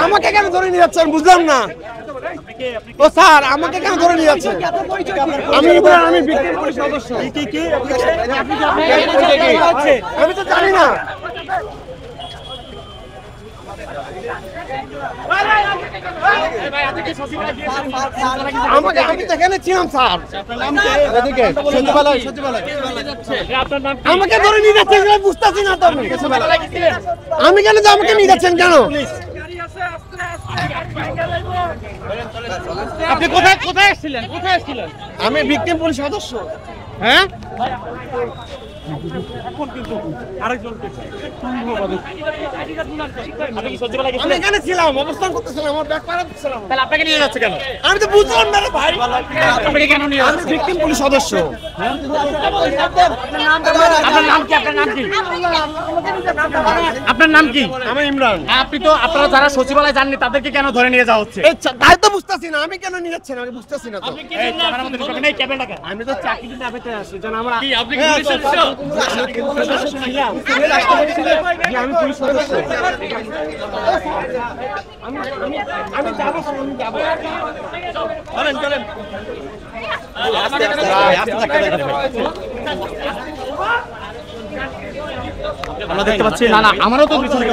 আমাকে কেন ধরে নিয়ে যাচ্ছেন বুঝলাম না। ও স্যার আমাকে কেন ধরে নিয়ে যাচ্ছেন? আমি ভিকটিম পুলিশ সদস্য। আমি তো জানি না। আমি তো এখানে ছিলাম স্যার। আমাকে ধরে নিয়ে যাচ্ছেন বুঝতেছি না তো। আমি কেন যে আমাকে নিয়ে যাচ্ছেন কেন? আপনি কোথায় এসেছিলেন? আমি ভিকটিম পুলিশ সদস্য। হ্যাঁ আমি এখানে ছিলাম, অবস্থান করতেছিলাম, আমার ব্যাগ পাড়া দিচ্ছিলাম। তাহলে আপনাকে নিয়ে যাচ্ছে কেন? আমি তো বুঝলাম না রে ভাই। আপনাকে কেন নিয়ে যাচ্ছে? আমি ভিকটিম পুলিশ সদস্য। আপনার নাম কি? আমি ইমরান। আপনারা যারা সচিবালয় যাননি তাদেরকে কেন ধরে নিয়ে যাওয়া হচ্ছে? তাই তো বুঝতেছি না, আমি কেন নিয়ে যাচ্ছেন আমি বুঝতেছি না তো। আমি তো চাকরি দিতে আসছি, যেন আমরা আমি পুলিশ সদস্য। আমি যাবো। চলেন আমরা দেখতে পাচ্ছি না আমারও তো পিছনে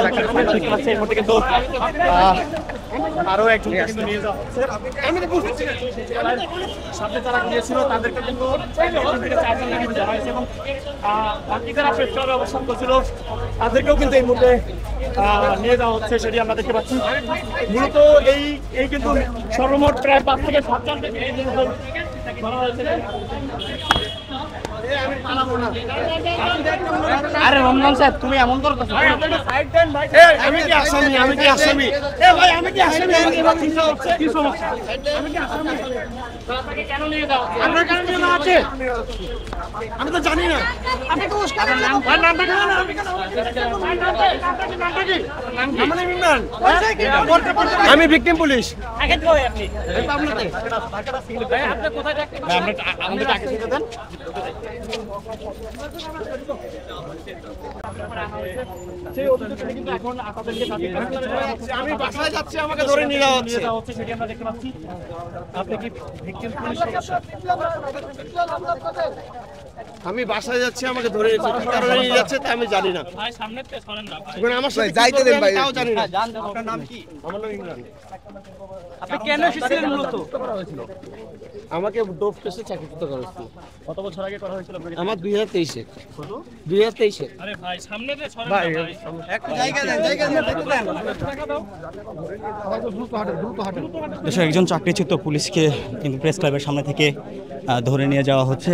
দেখতে পাচ্ছি এর মধ্যে কিন্তু আরো একজন কিন্তু নিয়ে যাওয়া হচ্ছে। আমি তো বুঝছি সামনে যারা গিয়েছিল তাদেরকে কিন্তু 3 থেকে 4 জন নিয়ে যাওয়া হয়েছে এবং বাকি যারা প্রেস ক্লাবে অবস্থান করছিল তাদেরকেও কিন্তু এই মুহূর্তে নিয়ে যাওয়া হচ্ছে, সেটি আমরা দেখতে পাচ্ছি। মূলত এই কিন্তু সর্বমোট প্রায় 5 থেকে 7 জন ধরা হয়েছে। আরে রমজান সাহেব তুমি এমন করতেছো? আমি কি আসামি? ভাই আমি কি আসামি? কি সমস্যা? আমি কি আসামি? আপনাকে কেন নিয়ে যাওয়া হচ্ছে? আপনার কেন নিয়ে যাওয়া হচ্ছে? আমি তো জানি না। আমি ভিকটিম পুলিশ। আমি বাসায় যাচ্ছি, আমাকে ধরে নিয়ে যাওয়া হচ্ছে, সেটি আমরা দেখতে পাচ্ছি। আপনি কি ভিকটিম পুলিশ সদস্য? আমি বাসায় যাচ্ছি, আমাকে ধরে নিয়ে যাচ্ছে তা আমি জানি না। আমার সাথে যাইতে দেন ভাই, তাও জানি না। আপনার নাম কি? আমার নাম ইমরান। আপনি কেন এসেছিলেন মূলত? আমাকে ডোপ টেস্টে চাকরিচ্যুত করা হয়েছিল। কত বছর আগে করা হয়েছিল আপনাকে? আমার 2023-এ। 2023-এ। আরে ভাই সামনে দিয়ে ছড়েন ভাই না ভাই। একটু জায়গা দেন। দেশের একজন চাকরিচ্যুত পুলিশকে কিন্তু প্রেস ক্লাবের সামনে থেকে ধরে নিয়ে যাওয়া হচ্ছে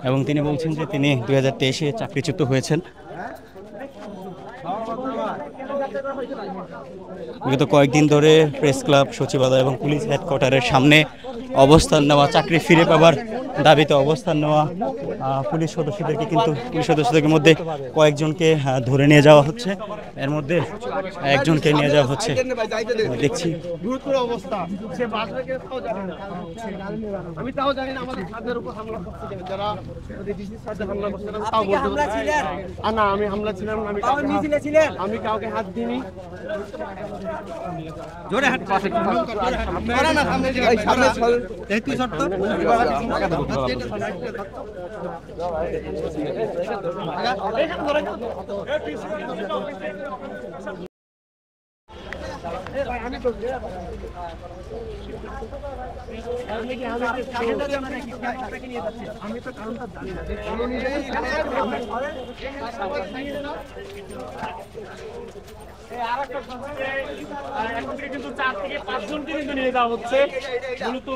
এবং তিনি বলছেন যে তিনি 2023-এ চাকরিচ্যুত হয়েছেন। বিগত কয়েকদিন ধরে প্রেস ক্লাব, সচিবালয় এবং পুলিশ হেডকোয়ার্টারের সামনে অবস্থান নেওয়া, চাকরি ফিরে পাবার দাবিতে অবস্থান নেওয়া পুলিশ সদস্যদের মধ্যে কয়েকজনকে ধরে নিয়ে যাওয়া হচ্ছে। এর মধ্যে একজনকে নিয়ে যাওয়া হচ্ছে দেখছি। গুরুতর অবস্থা, সে বাঁচবে কিনা তাও জানি না। আমি তাও জানি না আমাদের ছাদের উপর হামলা করছে যারা ডিসির সাথে হামলা করছে তাও বলতে পারছি না। আমি হামলা ছিলাম না, আমি কাউকে হাত দিইনি। জোরে হাত পাশে আপনারা না সামনে চল একটু শর্ত আমি তো কারণটা জানি না। কিন্তু 4 থেকে 5 জনকে কিন্তু নিয়ে যাওয়া হচ্ছে। মূলত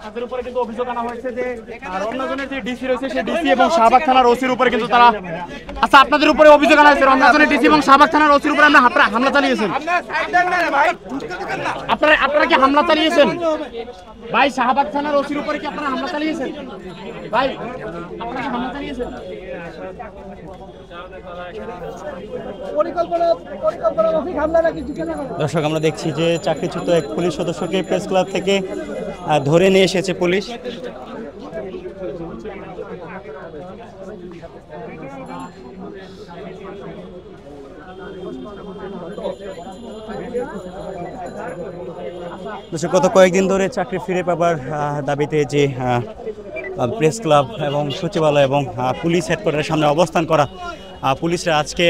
তাদের উপরে কিন্তু অভিযোগ আনা হয়েছে যে রমনাজনের যে ডিসি রয়েছে সেই ডিসি এবং শাহবাগ থানার ওসির উপরে কিন্তু তারা আপনাদের উপরে অভিযোগ আনা হয়েছে রমনাজনের ডিসি এবং শাহবাগ থানার ওসির উপরে আমরা হামলা চালিয়েছেন। আপনারা কি হামলা চালিয়েছেন? ভাই শাহবাগ থানার ওসির উপরে কি আপনারা হামলা চালিয়েছেন? ভাই আপনারা কি হামলা চালিয়েছেন? দর্শক আমরা দেখছি যে চাকরিচ্যুত এক পুলিশ সদস্যকে প্রেস ক্লাব থেকে ধরে নিয়ে এসেছে পুলিশ। দর্শক গত কয়েকদিন ধরে চাকরি ফিরে পাবার দাবিতে যে প্রেস ক্লাব এবং সচিবালয় এবং পুলিশ হেডকোয়ার্টারের সামনে অবস্থান করা পুলিশরা আজকে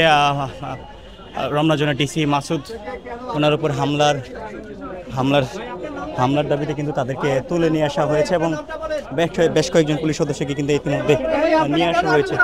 রমনা জোনের ডিসি মাসুদ ওনার উপর হামলার দাবিতে কিন্তু তাদেরকে তুলে নিয়ে আসা হয়েছে এবং বেশ কয়েকজন পুলিশ সদস্যকে কিন্তু ইতিমধ্যে নিয়ে আসা হয়েছে।